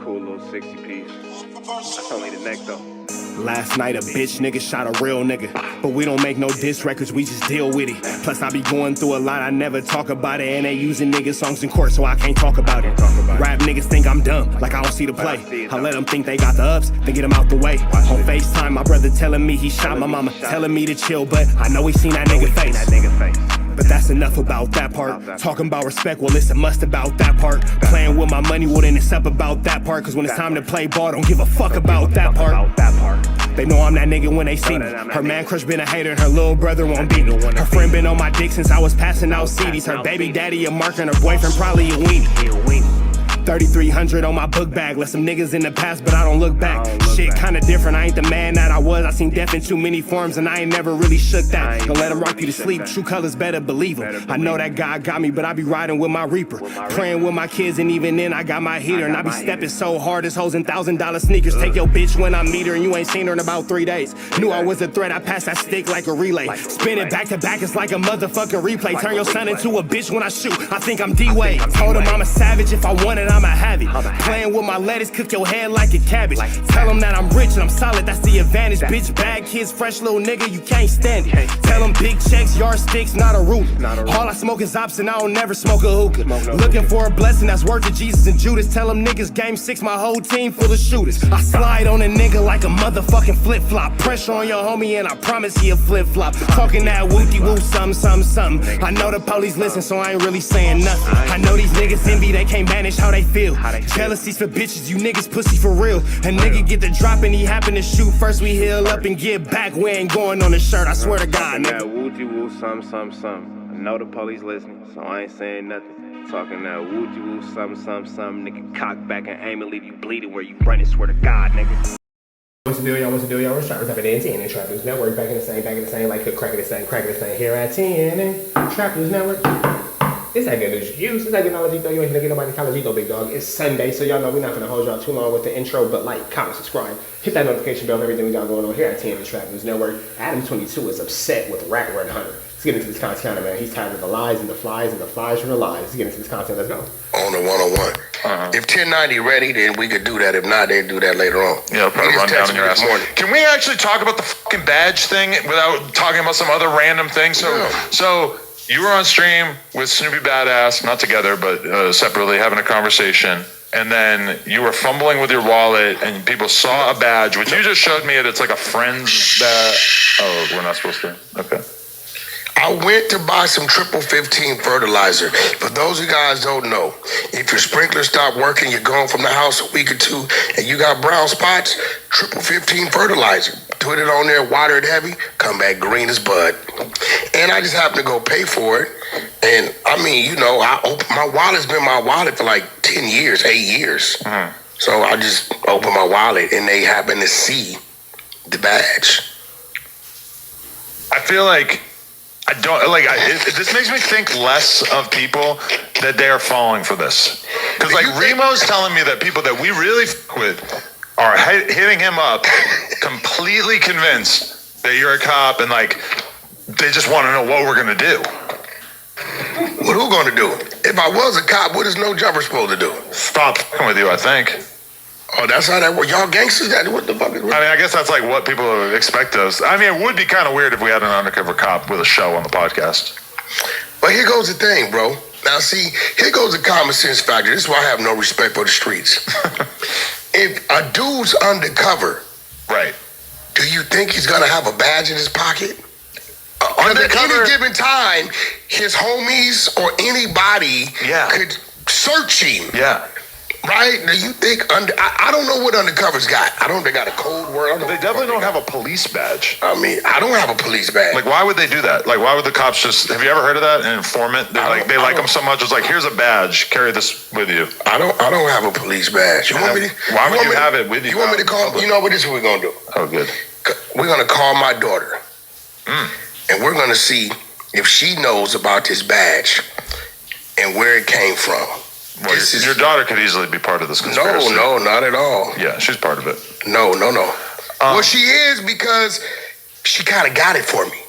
cool little 60 piece. That's only the neck though. Last night a bitch nigga shot a real nigga, but we don't make no diss records, we just deal with it. Plus I be going through a lot, I never talk about it, and they using nigga songs in court, so I can't talk about it. Rap niggas think I'm dumb, like I don't see the play. I let them think they got the ups, then get them out the way. On FaceTime, my brother telling me he shot my mama, telling me to chill, but I know he seen that nigga face. But that's enough about that part. Talking about respect, well it's a must about that part. Playing with my money, well then it's up about that part. Cause when it's time to play ball, don't give a fuck about that part. They know I'm that nigga when they see me. Her man crush been a hater and her little brother won't beat me. Her friend been on my dick since I was passing out CDs. Her baby daddy a mark and her boyfriend probably a weenie. 3,300 on my book bag. Left some niggas in the past, but I don't look back. Shit kinda different, I ain't the man that I was. I seen death in too many forms and I ain't never really shook that. Don't let him rock you to sleep, true colors better believe him. I know that God got me, but I be riding with my reaper. Praying with my kids and even then I got my heater. And I be stepping so hard, this hoes in $1,000 sneakers. Take your bitch when I meet her and you ain't seen her in about 3 days. Knew I was a threat, I passed that stick like a relay. Spin it back to back, it's like a motherfucking replay. Turn your son into a bitch when I shoot, I think I'm D-Wade. Told him I'm a savage, if I want it, I'ma have it. Playing with my lettuce, cook your head like a cabbage. Tell them that I'm rich and I'm solid, that's the advantage. Bitch, bad kids, fresh little nigga, you can't stand it. Tell them big checks, yardsticks, not a ruler. All I smoke is ops and I don't never smoke a hookah. Looking for a blessing that's worth of Jesus and Judas. Tell them niggas game 6, my whole team full of shooters. I slide on a nigga like a motherfucking flip-flop. Pressure on your homie and I promise he a flip-flop. Talking that wooty-woo, something. I know the police listen, so I ain't really saying nothing. I know these niggas envy, they can't manage how they feel. Jealousy's for bitches, you niggas pussy for real. A nigga get the drop and he happen to shoot. First we heal up and get back, we ain't going on the shirt, I swear to God, nigga. That woo-woo, something. I know the police listening, so I ain't saying nothing. Talking that woo-woo, something. Nigga, cock back and aim and leave you bleeding where you running, swear to God, nigga. What's the deal, y'all? We're Trappers up at NTN and Trap News Network. Back in the same, like cracking the same here at TN. Trap News Network. It's that good news you can use. It's that good knowledge, though. You ain't gonna get nobody college, though, big dog. It's Sunday, so y'all know we're not gonna hold y'all too long with the intro, but like, comment, subscribe, hit that notification bell for everything we got going on here at TN and Trap News Network. Adam22 is upset with WACK100’S. Let's get into this content, man. He's tired of the lies and the flies and the flies from the lies. Let's get into this content. Let's go. On the 101. If 1090 ready, then we could do that. If not, they'll do that later on. Yeah, probably run down in your ass. Can we actually talk about the fucking badge thing without talking about some other random thing? So you were on stream with Snoopy Badass, not together, but separately, having a conversation. And then you were fumbling with your wallet and people saw a badge, which you just showed me. It's like a friend's badge. Oh, we're not supposed to? Okay. I went to buy some 15 fertilizer. For those of you guys don't know, if your sprinkler stop working, you're gone from the house a week or two, and you got brown spots, 15 fertilizer. Put it on there, water it heavy, come back green as bud. And I just happened to go pay for it. And I mean, you know, my wallet's been my wallet for like 10 years, 8 years. So I just opened my wallet and they happen to see the badge. I feel like this makes me think less of people that they are falling for this. Because like Remo's telling me that people that we really fuck with are hitting him up, completely convinced that you're a cop, and like they just want to know what we're gonna do. What who gonna do? If I was a cop, what is no jumper supposed to do? Stop fucking with you, I think. Oh, that's how that works. Y'all gangsters, what the fuck is? I mean, I guess that's like what people expect us. I mean, it would be kind of weird if we had an undercover cop with a show on the podcast. But here goes the thing, bro. Now, see, here goes the common sense factor. This is why I have no respect for the streets. If a dude's undercover, right? Do you think he's gonna have a badge in his pocket? At any given time, his homies or anybody could search him. Yeah. Right? Do you think I don't know what undercovers got. I don't know if they got a code word. They definitely don't have a police badge. I mean, I don't have a police badge. Like, why would they do that? Like, why would the cops just, have you ever heard of that? An informant? They like them so much, it's like, here's a badge, carry this with you. I don't have a police badge. Why would you have it with you? You want me to call, you know what, this is what we're gonna do. Oh, good. We're gonna call my daughter. And we're gonna see if she knows about this badge and where it came from. Well, your daughter could easily be part of this conspiracy. No, not at all. Yeah, she's part of it. No. Well, she is because she kind of got it for me.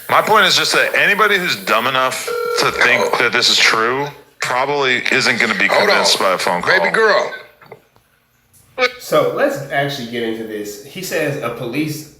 My point is just that anybody who's dumb enough to think that this is true probably isn't going to be convinced by a phone call. Baby girl, So let's actually get into this. He says an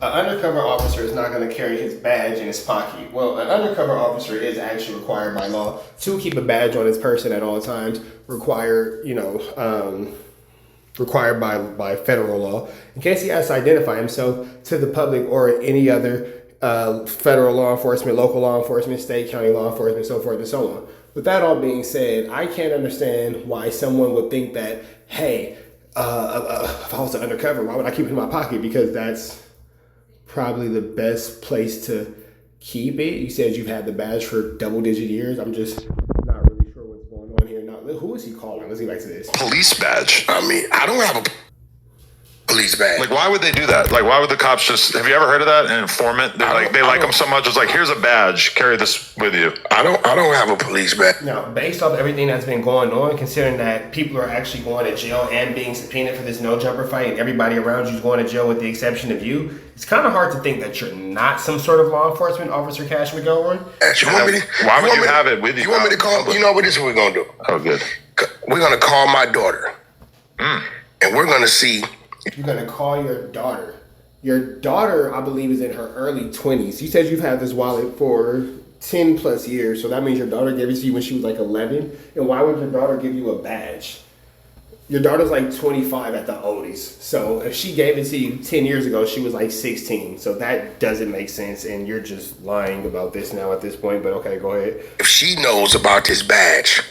undercover officer is not going to carry his badge in his pocket. Well, an undercover officer is actually required by law to keep a badge on his person at all times. Required by federal law in case he has to identify himself to the public or any other federal law enforcement, local law enforcement, state, county law enforcement, so forth and so on. With that all being said, I can't understand why someone would think that, hey, if I was an undercover, why would I keep it in my pocket? Because that's probably the best place to keep it. You said you've had the badge for double-digit years. I'm just not really sure what's going on here. Now, who is he calling? Let's get back to this. Police badge. I mean, I don't have a police badge. Like, why would they do that? Like, why would the cops just? Have you ever heard of that? An informant. They like them so much. It's like, here's a badge. Carry this with you. I don't have a police badge. Now, based off everything that's been going on, considering that people are actually going to jail and being subpoenaed for this no jumper fight, and everybody around you is going to jail with the exception of you, it's kind of hard to think that you're not some sort of law enforcement officer, Cash McGowan. Why would you have it with you? You want me to call? You know what? This is what we're gonna do. Oh, good. We're gonna call my daughter, and we're gonna see. You're going to call your daughter. Your daughter, I believe, is in her early 20s. You said you've had this wallet for 10 plus years. So that means your daughter gave it to you when she was like 11. And why would your daughter give you a badge? Your daughter's like 25 at the oldest. So if she gave it to you 10 years ago, she was like 16. So that doesn't make sense. And you're just lying about this now at this point. But okay, go ahead. If she knows about this badge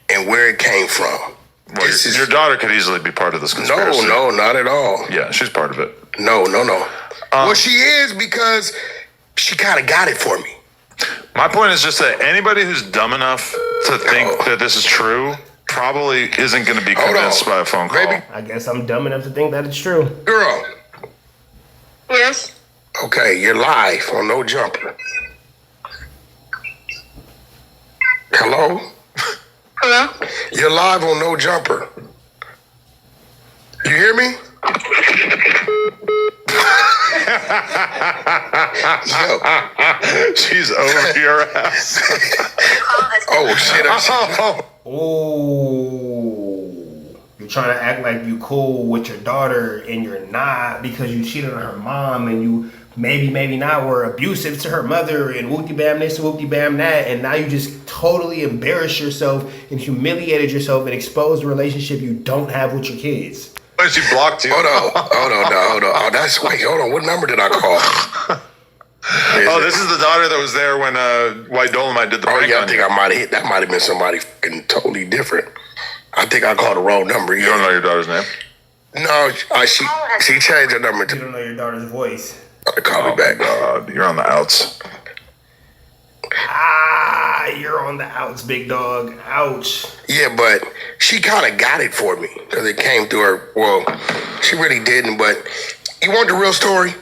and where it came from. Well, your daughter could easily be part of this conspiracy. No, not at all. Yeah, she's part of it. No. Well, she is because she kind of got it for me. My point is just that anybody who's dumb enough to think that this is true probably isn't going to be convinced by a phone call. Baby. I guess I'm dumb enough to think that it's true. Girl. Yes. Okay, you're live on No Jumper. Hello? Hello? You're live on No Jumper. You hear me? Yo. She's over your ass. Oh, shit. Oh, you're trying to act like you cool with your daughter and you're not because you cheated on her mom and you maybe not were abusive to her mother and whoopty bam this, whoopty bam that, and now you just totally embarrassed yourself and humiliated yourself and exposed a relationship you don't have with your kids. But she blocked you. Hold on. Hold on. What number did I call? Oh, this is the daughter that was there when White Dolomite did the prank. Oh, yeah, I think I might have hit. That might have been somebody fucking totally different. I think I called the wrong number. You don't know your daughter's name? No, she changed her number. You don't know your daughter's voice. Call me back. God, you're on the outs. You're on the outs, big dog. Ouch. Yeah, but she kind of got it for me because it came through her. Well, she really didn't, but you want the real story?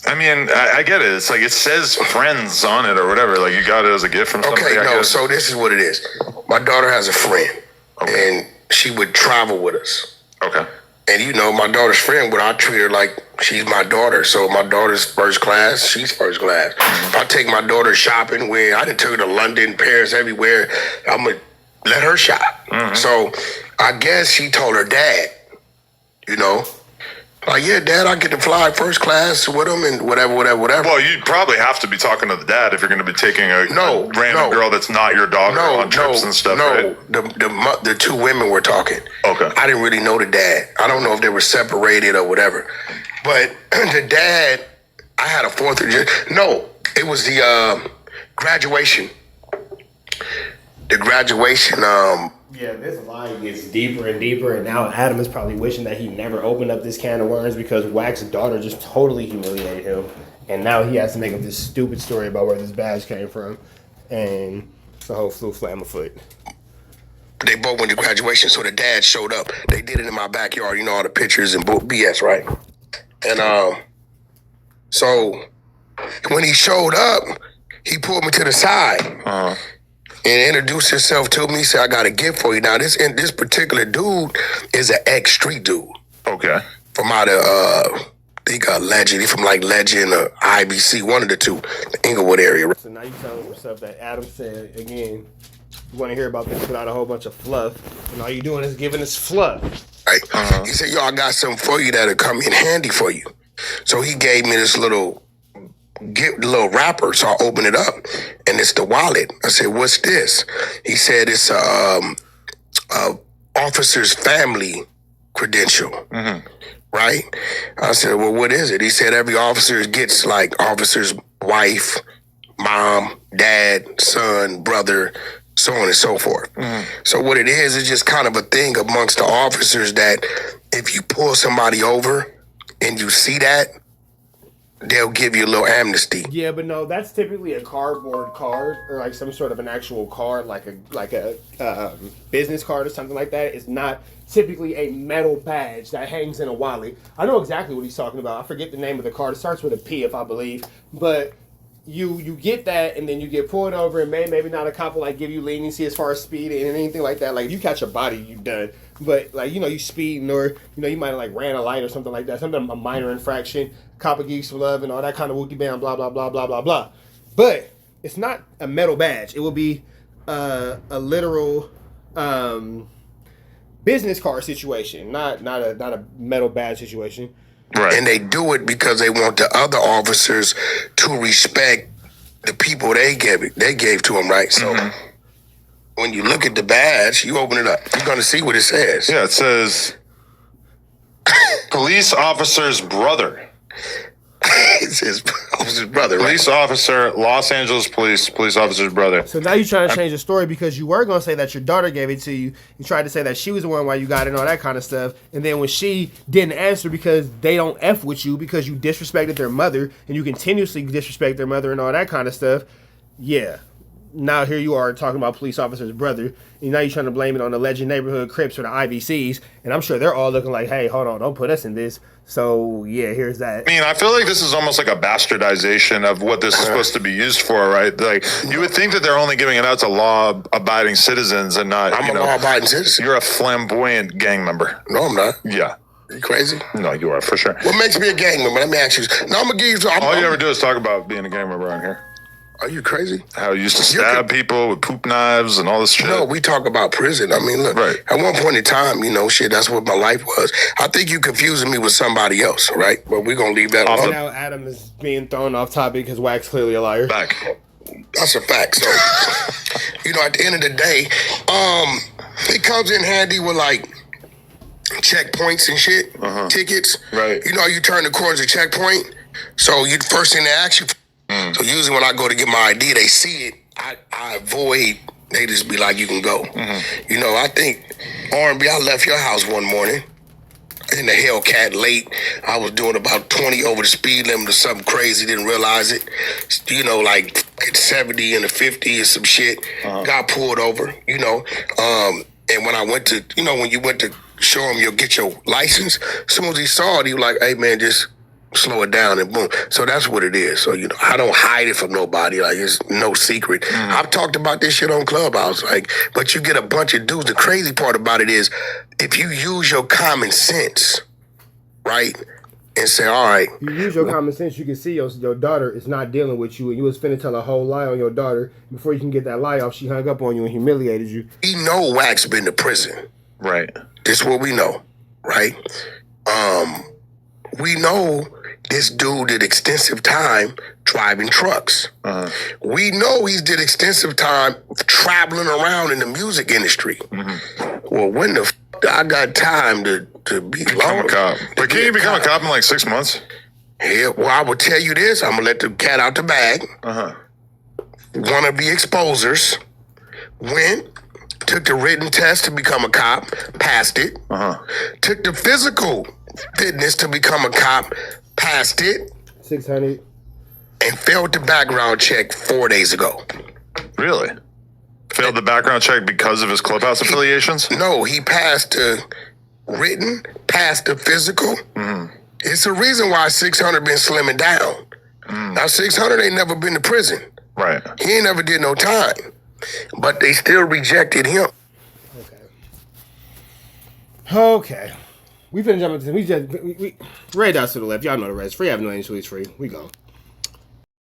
I mean, I get it. It's like it says friends on it or whatever. Like you got it as a gift from somebody. Okay, no, so this is what it is. My daughter has a friend, and she would travel with us. Okay. And you know, my daughter's friend, but I treat her like she's my daughter. So my daughter's first class, she's first class. If I take my daughter shopping, where I done took her to London, Paris, everywhere, I'm going to let her shop. Mm-hmm. So I guess she told her dad, you know, like, yeah, Dad, I get to fly first class with him and whatever. Well, you'd probably have to be talking to the dad if you're going to be taking a random girl that's not your daughter on trips and stuff, right? The two women were talking. Okay. I didn't really know the dad. I don't know if they were separated or whatever. But the dad, I had a 4th of July. No, it was the graduation. The graduation. Yeah, this lie gets deeper and deeper, and now Adam is probably wishing that he never opened up this can of worms because Wack's daughter just totally humiliated him, and now he has to make up this stupid story about where this badge came from, and the whole flu flam foot. They both went to graduation, so the dad showed up. They did it in my backyard, you know, all the pictures and BS, right? And so when he showed up, he pulled me to the side. And introduced himself to me. He said, I got a gift for you. Now, this particular dude is an ex-street dude. Okay. From out of, I think Legend. He's from like Legend or IBC, one of the two, the Inglewood area. So now you telling us stuff that Adam said, again, you want to hear about this without a whole bunch of fluff. And all you're doing is giving us fluff. Right? He said, yo, I got something for you that'll come in handy for you. So he gave me this little wrapper. So I opened it up, and it's the wallet. I said, what's this? He said, it's a officer's family credential. Right? I said, well, what is it? He said every officer gets like officer's wife, mom, dad, son, brother, so on and so forth. So what it is just kind of a thing amongst the officers that if you pull somebody over and you see that, they'll give you a little amnesty. Yeah, but no, that's typically a cardboard card or like some sort of an actual card, like a business card or something like that. It's not typically a metal badge that hangs in a wallet. I know exactly what he's talking about. I forget the name of the card. It starts with a P, if I believe. But you get that, and then you get pulled over, and maybe not a cop will like give you leniency as far as speed and anything like that. Like if you catch a body, you done. But like you speeding or you might have like ran a light or something like that, something a minor infraction. Cop of geeks for love and all that kind of wookie bam, blah blah blah blah blah blah. But it's not a metal badge. It will be a literal business card situation, not a metal badge situation. Right. And they do it because they want the other officers to respect the people they gave to them, right? So when you look at the badge, you open it up, you're going to see what it says. Yeah, it says police officer's brother. It's his officer's brother, right? Police officer, Los Angeles police officer's brother. So now you're trying to change the story because you were going to say that your daughter gave it to you. You tried to say that she was the one why you got it and all that kind of stuff. And then when she didn't answer because they don't F with you because you disrespected their mother and you continuously disrespect their mother and all that kind of stuff, yeah. Now here you are talking about police officer's brother, and now you're trying to blame it on the Legend Neighborhood Crips or the IVCs, and I'm sure they're all looking like, hey, hold on, don't put us in this. So, yeah, here's that. I mean, I feel like this is almost like a bastardization of what this is supposed to be used for, right? Like, you would think that they're only giving it out to law-abiding citizens and not, I'm a law-abiding citizen. You're a flamboyant gang member. No, I'm not. Yeah. You crazy? No, you are, for sure. What makes me a gang member? Let me ask you. No, I'm going to give you... All you ever do is talk about being a gang member around here. Are you crazy? How you used to stab people with poop knives and all this shit. No, we talk about prison. I mean, look, at one point in time, that's what my life was. I think you confusing me with somebody else, right? But we're going to leave that alone. Now Adam is being thrown off topic because Wack's clearly a liar. Back. That's a fact. So, at the end of the day, it comes in handy with, like, checkpoints and shit, tickets. Right. You turn the corners of checkpoint, so you first thing they ask you. So usually when I go to get my ID, they see it. I avoid. They just be like, you can go. I think R&B, I left your house one morning in the Hellcat late. I was doing about 20 over the speed limit or something crazy. Didn't realize it. Like 70 and a 50 or some shit. Got pulled over, and when I went to, when you went to show him you'll get your license, as soon as he saw it, he was like, hey man, just slow it down and boom. So that's what it is. So, I don't hide it from nobody. Like, it's no secret. I've talked about this shit on Clubhouse. Like, but you get a bunch of dudes. The crazy part about it is if you use your common sense, right, and say, all right. You use your common sense, you can see your daughter is not dealing with you, and you was finna tell a whole lie on your daughter. Before you can get that lie off, she hung up on you and humiliated you. We know Wack's been to prison. Right. This is what we know, right? We know this dude did extensive time driving trucks. We know he's did extensive time traveling around in the music industry. Well, when the I got time to become a cop? But can you become a cop in like 6 months? Yeah, well, I will tell you this. I'm going to let the cat out the bag. One of the exposers went, took the written test to become a cop, passed it. Took the physical fitness to become a cop, passed it. 600. And failed the background check 4 days ago. Really? Failed the background check because of his Clubhouse affiliations? No, he passed the written, passed the physical. It's the reason why 600 been slimming down. Now 600 ain't never been to prison. Right. He ain't never did no time. But they still rejected him. Okay. We finna jump into we Ray dots to the left. Y'all know the rest. Free have no tweets free. We go.